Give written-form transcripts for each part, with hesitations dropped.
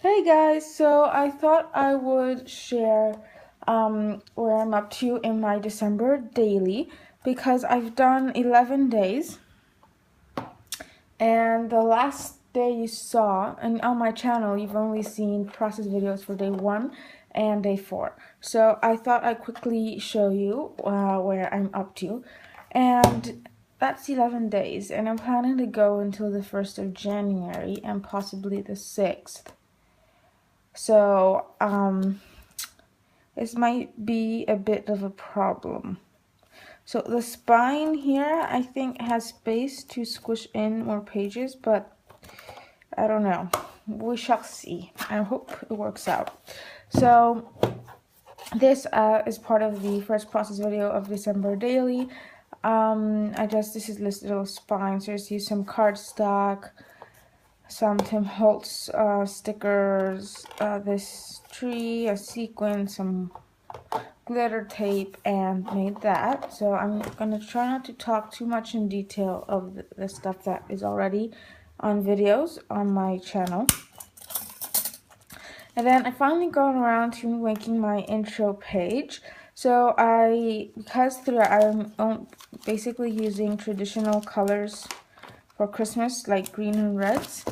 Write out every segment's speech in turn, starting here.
Hey guys, so I thought I would share where I'm up to in my December daily because I've done 11 days, and the last day you saw, and on my channel you've only seen process videos for day 1 and day 4. So I thought I'd quickly show you where I'm up to, and that's 11 days, and I'm planning to go until the 1st of January and possibly the 6th. So, this might be a bit of a problem. So the spine here, I think, has space to squish in more pages, but I don't know. We shall see. I hope it works out. So this is part of the first process video of December daily. This is this little spine, so just use some cardstock, some Tim Holtz stickers, this tree, a sequin, some glitter tape, and made that. So I'm gonna try not to talk too much in detail of the stuff that is already on videos on my channel. And then I finally got around to making my intro page. So because I'm basically using traditional colors for Christmas, like green and reds,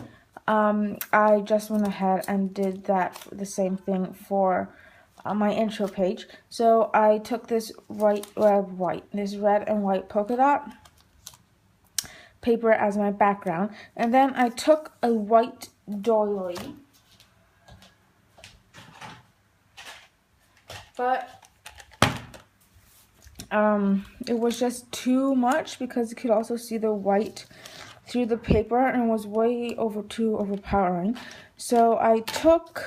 I just went ahead and did the same thing for my intro page. So I took this this red and white polka dot paper as my background, and then I took a white doily, but it was just too much because you could also see the white through the paper and it was way too overpowering. So I took,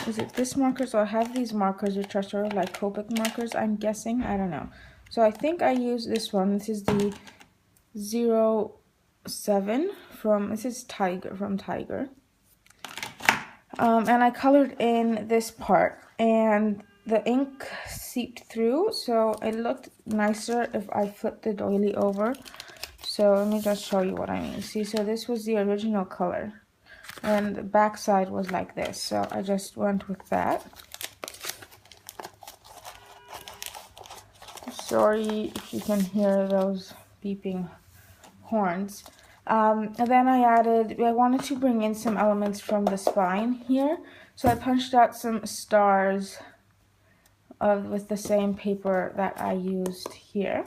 is it this marker? So I have these markers which are sort of like Copic markers, I'm guessing. I don't know. So I think I used this one. This is the 07 this is Tiger, from Tiger. And I colored in this part, and the ink seeped through, so it looked nicer if I flipped the doily over. So let me just show you what I mean. See, so this was the original color, and the back side was like this, so I just went with that. Sorry if you can hear those beeping horns. And then I wanted to bring in some elements from the spine here, so I punched out some stars with the same paper that I used here.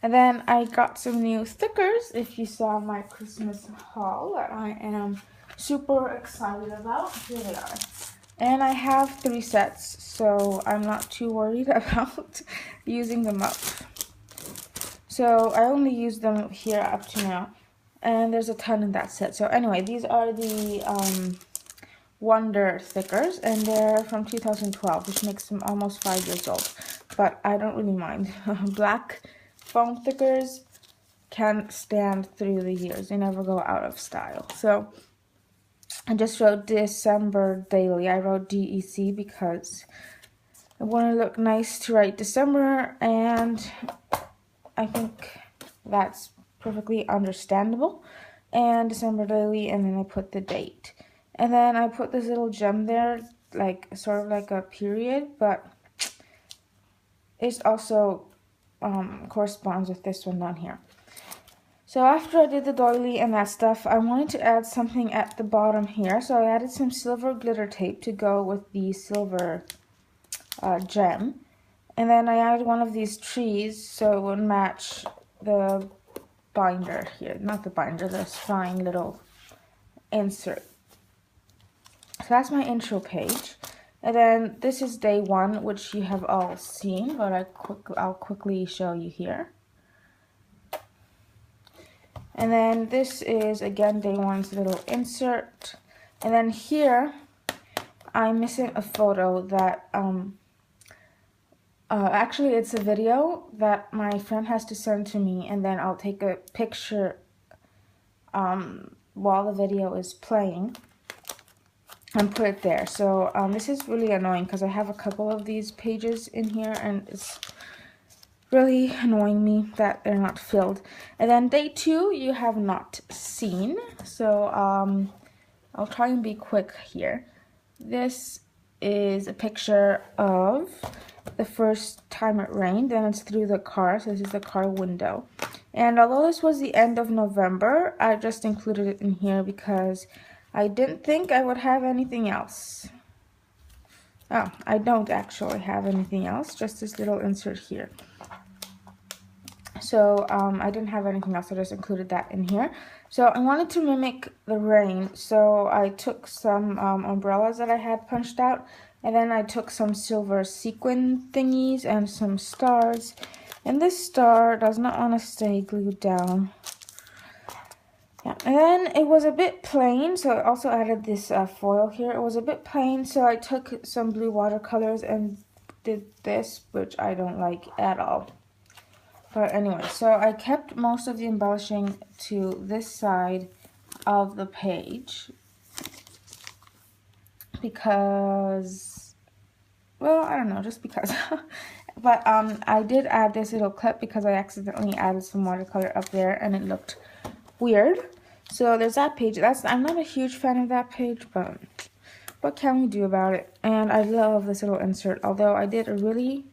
And then I got some new stickers, if you saw my Christmas haul, that I am super excited about. Here they are. And I have 3 sets, so I'm not too worried about using them up. So I only used them here up to now, and there's a ton in that set. So anyway, these are the Wonder stickers, and they're from 2012, which makes them almost 5 years old, but I don't really mind. Black foam stickers can stand through the years. They never go out of style. So I just wrote December daily. I wrote DEC because I want to look nice to write December, and I think that's perfectly understandable. And December daily, and then I put the date. And then I put this little gem there, like sort of like a period, but it also corresponds with this one down here. So after I did the doily and that stuff, I wanted to add something at the bottom here. So I added some silver glitter tape to go with the silver gem. And then I added one of these trees so it would match the binder here. Not the binder, the spine little insert. So that's my intro page. And then this is day 1, which you have all seen, but I'll quickly show you here. And then this is, again, day 1's little insert. And then here, I'm missing a photo that, actually it's a video that my friend has to send to me, and then I'll take a picture while the video is playing and put it there. So this is really annoying because I have a couple of these pages in here, and it's really annoying me that they're not filled. And then day 2 you have not seen, so I'll try and be quick here. This is a picture of the first time it rained, and it's through the car, so this is the car window. And although this was the end of November, I just included it in here because I didn't think I would have anything else. Oh, I don't actually have anything else, just this little insert here. So I didn't have anything else, so I just included that in here. So I wanted to mimic the rain, so I took some umbrellas that I had punched out, and then I took some silver sequin thingies and some stars. And this star does not want to stay glued down. Yeah, and then it was a bit plain, so I also added this foil here. It was a bit plain, so I took some blue watercolors and did this, which I don't like at all. But anyway, so I kept most of the embellishing to this side of the page because, well, I don't know, just because. But I did add this little clip because I accidentally added some watercolor up there and it looked weird. So there's that page. I'm not a huge fan of that page, but what can we do about it? And I love this little insert, although I did a really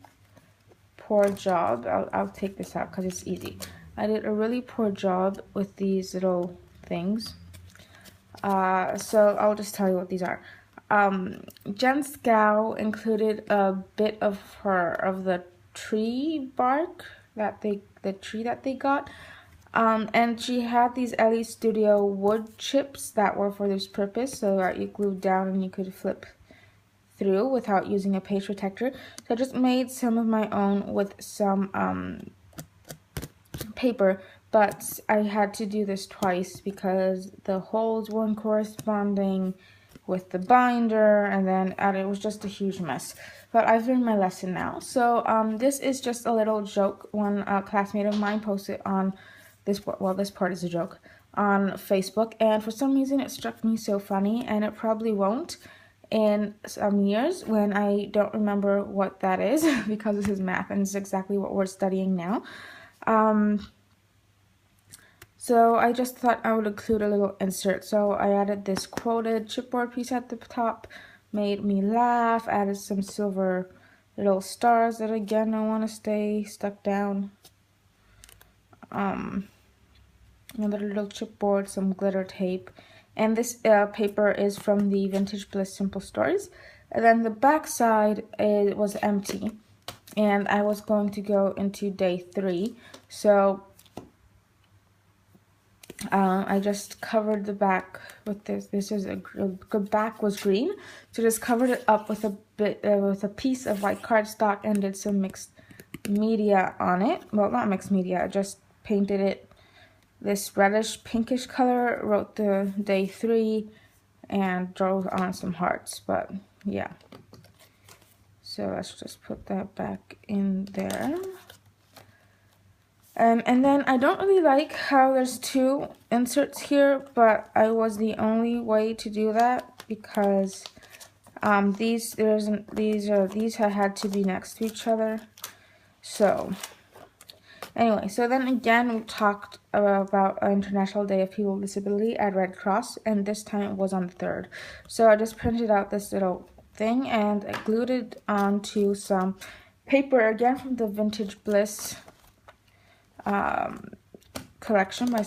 poor job. I'll take this out because it's easy. I did a really poor job with these little things. So I'll just tell you what these are. Jen Scow included a bit of the tree bark the tree that they got. And she had these Ellie Studio wood chips that were for this purpose, so that you glued down and you could flip through without using a page protector. So I just made some of my own with some paper, but I had to do this twice because the holes weren't corresponding with the binder, and then it was just a huge mess. But I've learned my lesson now. So this is just a little joke. One classmate of mine posted on this part is a joke on Facebook, and for some reason it struck me so funny, and it probably won't in some years when I don't remember what that is because this is math and it's exactly what we're studying now. So I just thought I would include a little insert. So I added this quoted chipboard piece at the top, made me laugh, added some silver little stars that again I want to stay stuck down. Another little chipboard, some glitter tape. And this paper is from the Vintage Bliss Simple Stories. And then the back side was empty. And I was going to go into day 3. So I just covered the back with this. This is the back was green, so just covered it up with a piece of white cardstock and did some mixed media on it. Well, not mixed media. I just painted it this reddish pinkish color. Wrote the day 3 and drew on some hearts. But yeah. So let's just put that back in there. And then I don't really like how there's 2 inserts here, but I was the only way to do that because these had to be next to each other. So anyway, so then again we talked about International Day of People with Disability at Red Cross, and this time it was on the 3rd. So I just printed out this little thing and I glued it onto some paper again from the Vintage Bliss collection by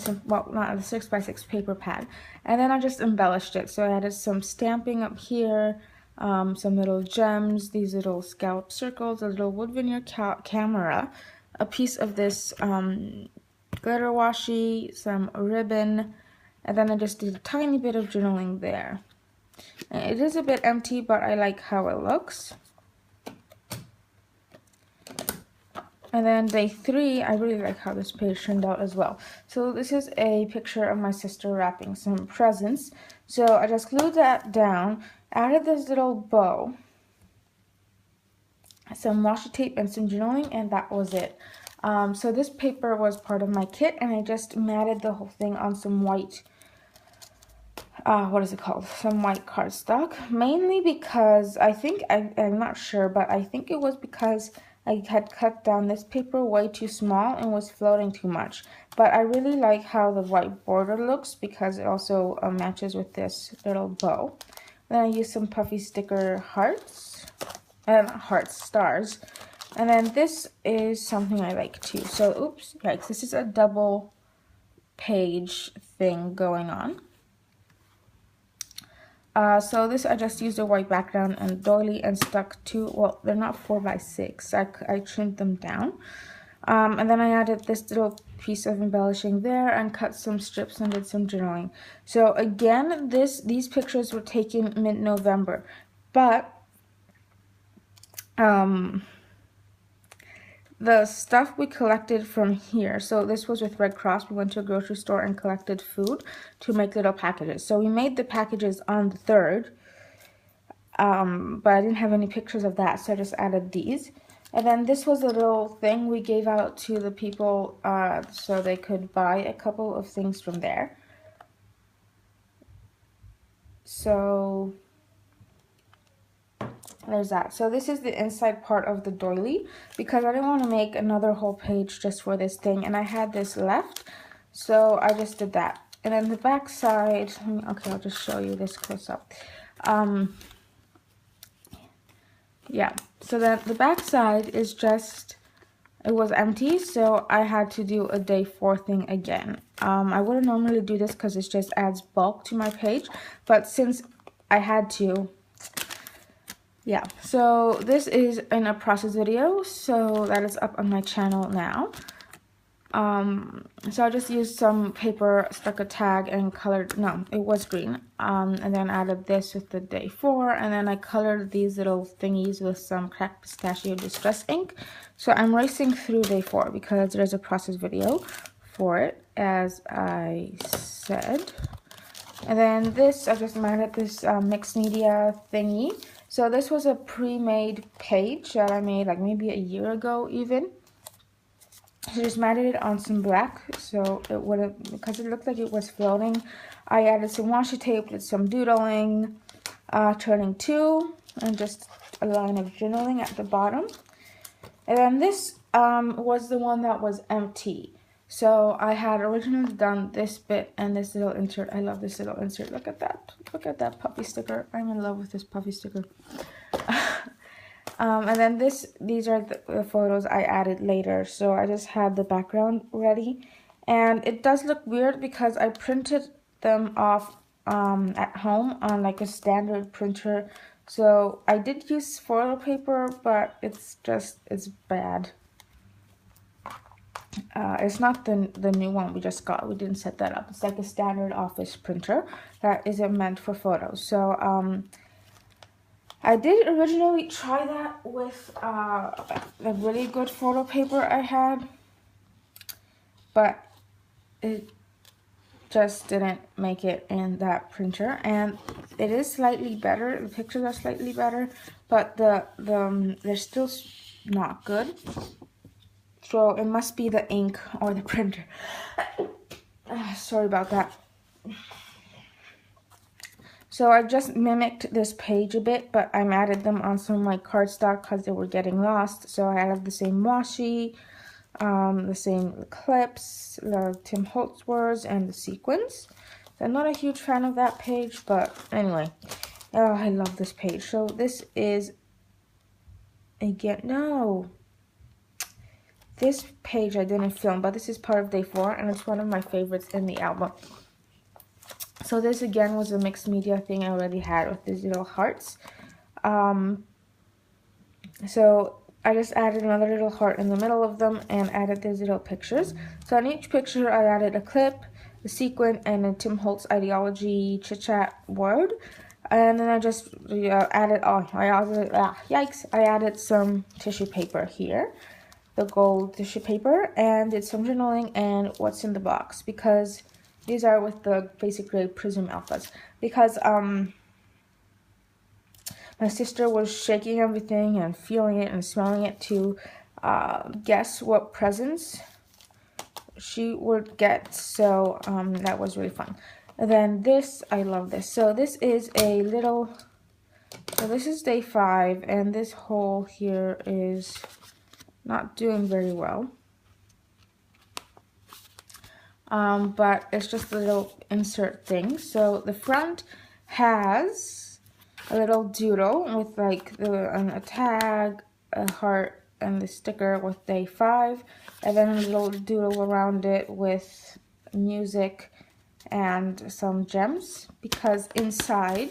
not the 6x6 paper pad, and then I just embellished it. So I added some stamping up here, some little gems, these little scallop circles, a little wood veneer camera, a piece of this glitter washi, some ribbon, and then I just did a tiny bit of journaling there. And it is a bit empty, but I like how it looks. And then day 3, I really like how this page turned out as well. So this is a picture of my sister wrapping some presents. So I just glued that down, added this little bow, some washi tape and some journaling, and that was it. So this paper was part of my kit, and I just matted the whole thing on some white, what is it called? Some white cardstock, mainly because I think, I'm not sure, but I think it was because I had cut down this paper way too small and was floating too much. But I really like how the white border looks because it also matches with this little bow. Then I used some puffy sticker hearts, stars. And then this is something I like too. So, oops, yikes, this is a double page thing going on. So this, I just used a white background and doily and stuck two, well, they're not 4x6, I trimmed them down. And then I added this little piece of embellishing there and cut some strips and did some journaling. So again, these pictures were taken mid-November, but the stuff we collected from here, so this was with Red Cross. We went to a grocery store and collected food to make little packages. So we made the packages on the 3rd, but I didn't have any pictures of that, so I just added these. And then this was a little thing we gave out to the people so they could buy a couple of things from there. So there's that. So this is the inside part of the doily because I didn't want to make another whole page just for this thing, and I had this left, so I just did that. And then the back side, okay, I'll just show you this close up. Yeah, so then the back side is just, it was empty, so I had to do a day 4 thing again. I wouldn't normally do this because it just adds bulk to my page, but since I had to, yeah. So this is in a process video, so that is up on my channel now. So I just used some paper, stuck a tag and colored, no, it was green, and then added this with the day 4, and then I colored these little thingies with some cracked pistachio distress ink. So I'm racing through day 4 because there's a process video for it, as I said. And then this, I just added this mixed media thingy. So this was a pre-made page that I made like maybe a year ago even. So just matted it on some black so it wouldn't, because it looked like it was floating. I added some washi tape, did some doodling, turning 2, and just a line of journaling at the bottom. And then this was the one that was empty. So I had originally done this bit and this little insert. I love this little insert. Look at that. Look at that puppy sticker. I'm in love with this puppy sticker. And then these are the photos I added later. So I just had the background ready. And it does look weird because I printed them off at home on like a standard printer. So I did use foil paper, but it's bad. It's not the new one we just got. We didn't set that up. It's like a standard office printer that isn't meant for photos. So I did originally try that with a really good photo paper I had, but it just didn't make it in that printer. And it is slightly better. The pictures are slightly better, but they're still not good. So it must be the ink or the printer. Sorry about that. So I just mimicked this page a bit, but I added them on some of my cardstock because they were getting lost. So I added the same washi, the same clips, the Tim Holtz words, and the sequins. So I'm not a huge fan of that page, but anyway. Oh, I love this page. So this is, again, no. This page I didn't film, but this is part of day 4, and it's one of my favorites in the album. So this again was a mixed media thing I already had with these little hearts. So I just added another little heart in the middle of them and added these little pictures. So on each picture I added a clip, a sequin, and a Tim Holtz ideology chit-chat word. And then I just added, I added some tissue paper here. The gold tissue paper, and did some journaling and what's in the box, because these are with the basic grade Prism Alphas, because my sister was shaking everything and feeling it and smelling it to guess what presents she would get. So that was really fun. And then this, I love this. So this is a little, so this is day 5, and this hole here is not doing very well. But it's just a little insert thing. So the front has a little doodle with like a tag, a heart, and the sticker with day 5, and then a little doodle around it with music and some gems, because inside,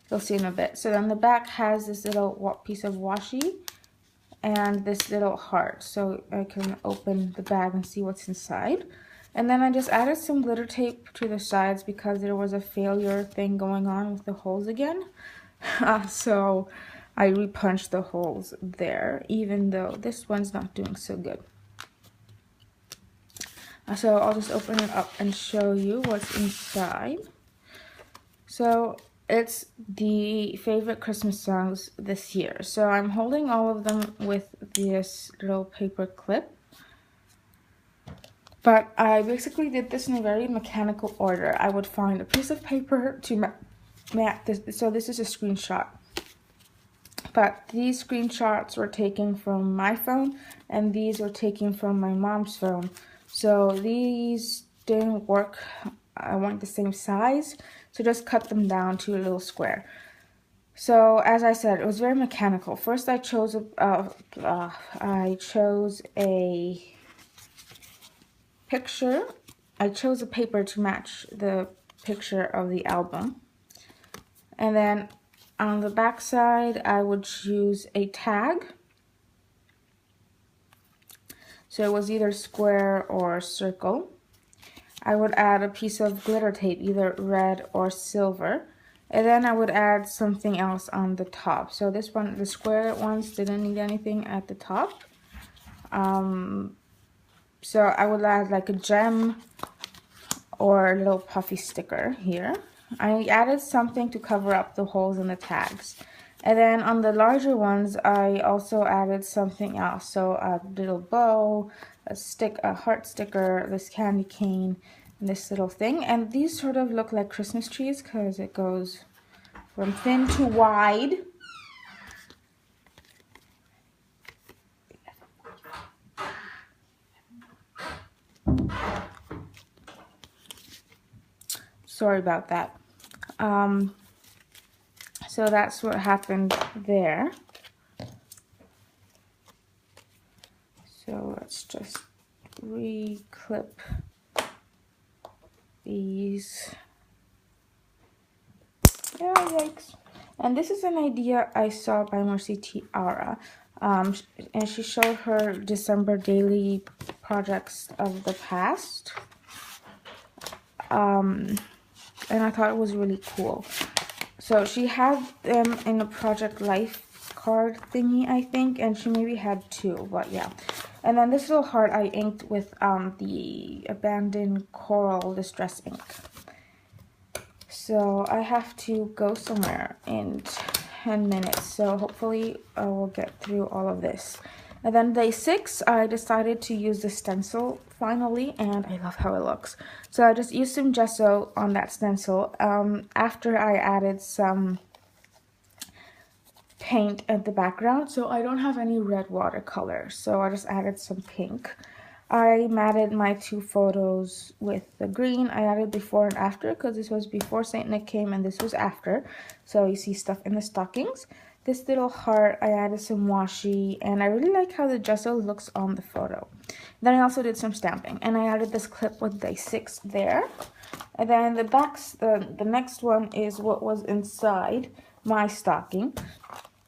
you'll see in a bit. So then the back has this little piece of washi and this little heart, so I can open the bag and see what's inside. And then I just added some glitter tape to the sides because there was a failure thing going on with the holes again. So I repunched the holes there, even though this one's not doing so good. So I'll just open it up and show you what's inside. So it's the favorite Christmas songs this year. So I'm holding all of them with this little paper clip. But I basically did this in a very mechanical order. I would find a piece of paper to mat this. So this is a screenshot. But these screenshots were taken from my phone, and these were taken from my mom's phone. So these didn't work. I want the same size, so just cut them down to a little square. So as I said, it was very mechanical. First, I chose a picture. I chose a paper to match the picture of the album, and then on the back side, I would choose a tag. So it was either square or circle. I would add a piece of glitter tape, either red or silver. And then I would add something else on the top. So this one, the square ones didn't need anything at the top. So I would add like a gem or a little puffy sticker here. I added something to cover up the holes in the tags. And then on the larger ones, I also added something else. So a little bow, a heart sticker, this candy cane, and this little thing. And these sort of look like Christmas trees because it goes from thin to wide. Sorry about that. So that's what happened there. So let's just re-clip these. Yeah, yikes. And this is an idea I saw by Mercy Tiara. And she showed her December daily projects of the past. And I thought it was really cool. So she had them in a Project Life card thingy, I think, and she maybe had 2, but yeah. And then this little heart I inked with the Abandoned Coral Distress ink. So I have to go somewhere in 10 minutes, so hopefully I will get through all of this. And then day 6, I decided to use the stencil finally, and I love how it looks. So I just used some gesso on that stencil after I added some paint at the background. So I don't have any red watercolor, so I just added some pink. I matted my 2 photos with the green. I added before and after because this was before St. Nick came and this was after. So you see stuff in the stockings. This little heart, I added some washi, and I really like how the gesso looks on the photo. Then I also did some stamping, and I added this clip with day 6 there. And then the next one is what was inside my stocking.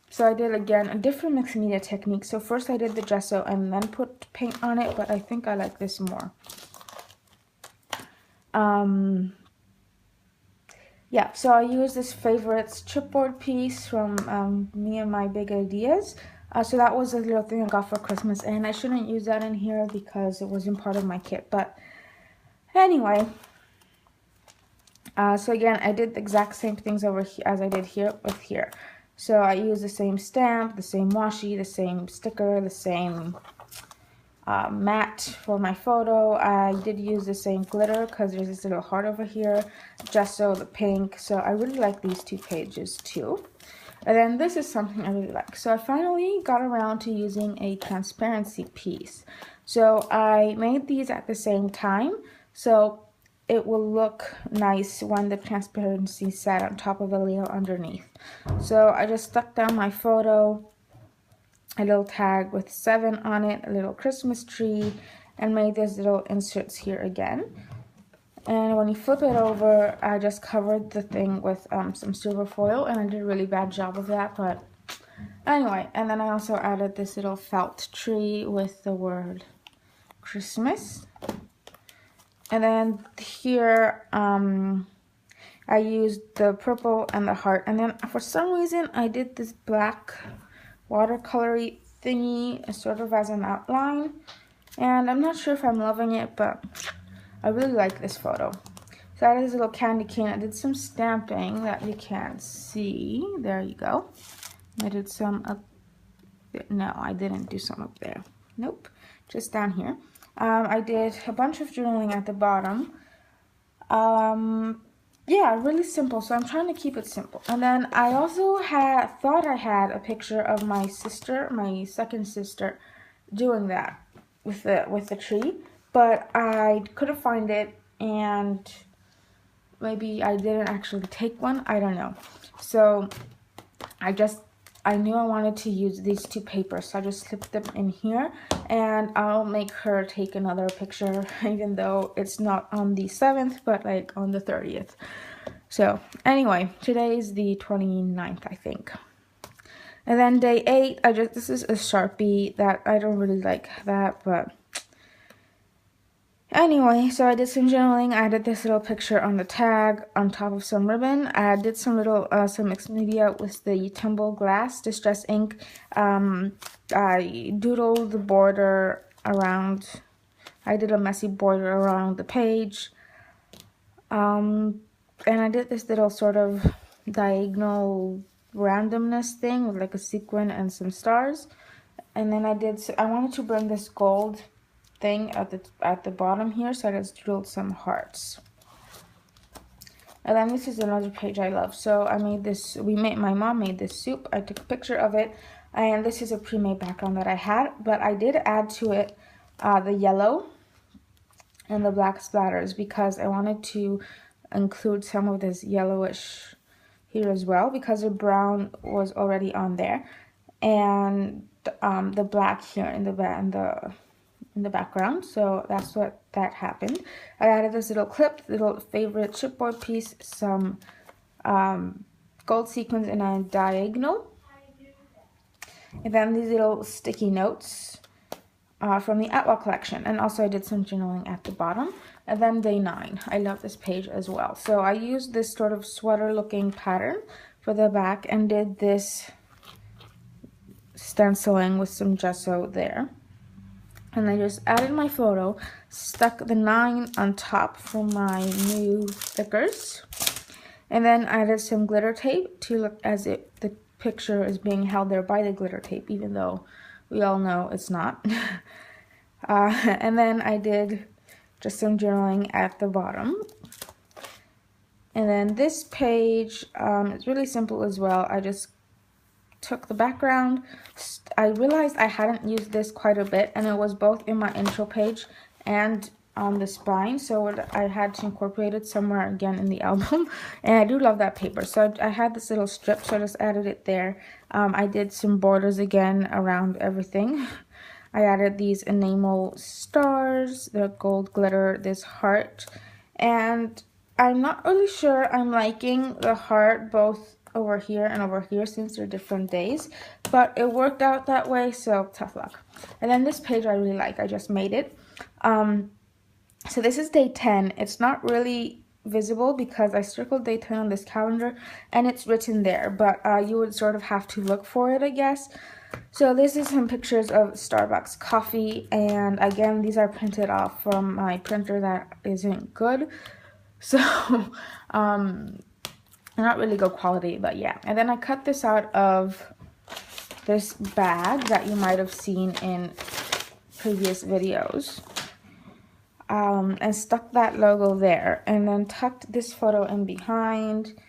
So I did, again, a different mixed media technique. So first I did the gesso and then put paint on it, but I think I like this more. Yeah, so I used this Favorites chipboard piece from Me and My Big Ideas. So that was a little thing I got for Christmas, and I shouldn't use that in here because it wasn't part of my kit. But anyway, so again, I did the exact same things over here as I did here with here. So I used the same stamp, the same washi, the same sticker, the same matte for my photo. I did use the same glitter because there's this little heart over here, gesso, the pink. So I really like these 2 pages too. And then this is something I really like. So I finally got around to using a transparency piece. So I made these at the same time, so it will look nice when the transparency sat on top of the layer underneath. So I just stuck down my photo, a little tag with 7 on it, a little Christmas tree, and made these little inserts here again. And when you flip it over, I just covered the thing with some silver foil, and I did a really bad job of that, but anyway. And then I also added this little felt tree with the word Christmas. And then here, I used the purple and the heart, and then for some reason I did this black watercolory thingy sort of as an outline, and I'm not sure if I'm loving it, but I really like this photo. So I added this little candy cane. I did some stamping that you can't see. There you go. I did some up there. No, I didn't do some up there. Nope, just down here. I did a bunch of journaling at the bottom. Yeah, really simple. So I'm trying to keep it simple. And then I also thought I had a picture of my sister, my second sister, doing that with the tree. But I couldn't find it, and maybe I didn't actually take one. I don't know. So I knew I wanted to use these 2 papers, so I just slipped them in here, and I'll make her take another picture, even though it's not on the 7th, but like on the 30th. So anyway, today is the 29th, I think. And then day 8, this is a Sharpie that I don't really like that, but anyway, so I did some journaling. I added this little picture on the tag on top of some ribbon. I did some little, some mixed media with the Tumble Glass Distress ink. I doodled the border around, I did a messy border around the page. And I did this little sort of diagonal randomness thing with like a sequin and some stars. And then I wanted to bring this gold thing at the bottom here, so I just drilled some hearts. And then this is another page I love. So I made this, my mom made this soup. I took a picture of it, and this is a pre-made background that I had, but I did add to it the yellow and the black splatters because I wanted to include some of this yellowish here as well, because the brown was already on there, and the black here in the background. So that's what that happened. I added this little clip, little favorite chipboard piece, some gold sequins in a diagonal, and then these little sticky notes from the Atwell collection. And also I did some journaling at the bottom. And then day 9, I love this page as well. So I used this sort of sweater looking pattern for the back and did this stenciling with some gesso there. And I just added my photo, stuck the 9 on top for my new stickers, and then added some glitter tape to look as if the picture is being held there by the glitter tape, even though we all know it's not. And then I did just some journaling at the bottom. And then this page is really simple as well. I just took the background. I realized I hadn't used this quite a bit, and it was both in my intro page and on the spine, so I had to incorporate it somewhere again in the album. And I do love that paper, so I had this little strip, so I just added it there. I did some borders again around everything. I added these enamel stars, the gold glitter, this heart, and I'm not really sure I'm liking the heart both over here and over here since they're different days, but it worked out that way, so tough luck. And then this page I really like. I just made it. So this is day 10. It's not really visible because I circled day 10 on this calendar and it's written there, but you would sort of have to look for it, I guess. So this is some pictures of Starbucks coffee, and again, these are printed off from my printer that isn't good, so not really good quality, but yeah. And then I cut this out of this bag that you might have seen in previous videos, and stuck that logo there, and then tucked this photo in behind.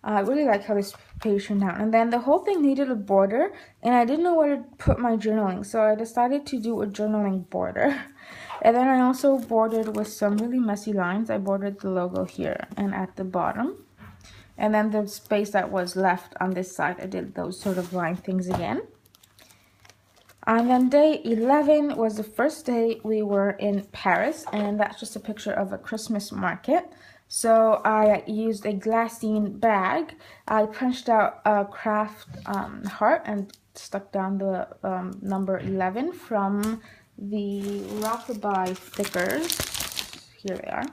I really like how this page turned out. And then the whole thing needed a border, and I didn't know where to put my journaling, so I decided to do a journaling border. And then I also bordered with some really messy lines. I bordered the logo here and at the bottom. And then the space that was left on this side, I did those sort of line things again. And then day 11 was the first day we were in Paris, and that's just a picture of a Christmas market. So I used a glassine bag. I punched out a craft heart and stuck down the number 11 from the Rockabye stickers. Here they are.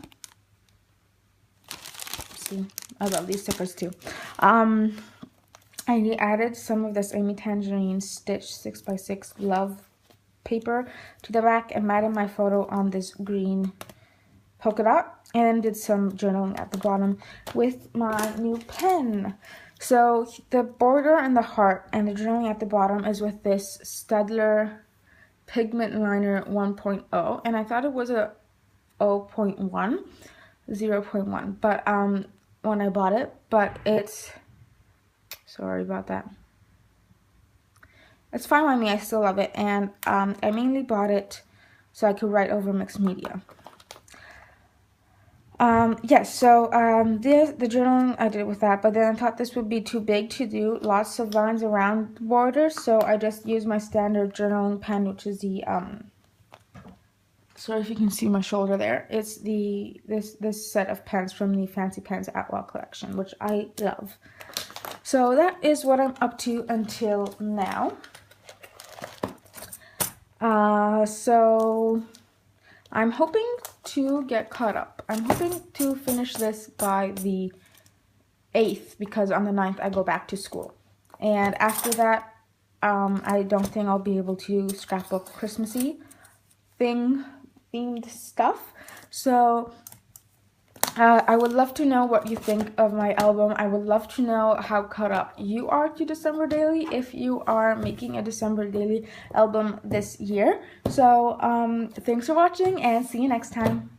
See, I love these stickers too. I added some of this Amy Tangerine Stitch 6x6 love paper to the back and added my photo on this green polka dot, and then did some journaling at the bottom with my new pen. So the border and the heart and the journaling at the bottom is with this Staedtler Pigment Liner 1.0, and I thought it was a 0.1, but when I bought it, but it's, sorry about that. It's fine by me, I still love it, and I mainly bought it so I could write over mixed media. Yes, so the journaling I did with that, but then I thought this would be too big to do lots of lines around the border, so I just used my standard journaling pen, which is the sorry if you can see my shoulder there. It's this set of pens from the Fancy Pens Atwell collection, which I love. So that is what I'm up to until now. So I'm hoping to get caught up. I'm hoping to finish this by the 8th, because on the 9th I go back to school. And after that, I don't think I'll be able to scrapbook Christmassy themed stuff. So I would love to know what you think of my album. I would love to know how caught up you are to December Daily, if you are making a December Daily album this year. So thanks for watching, and see you next time.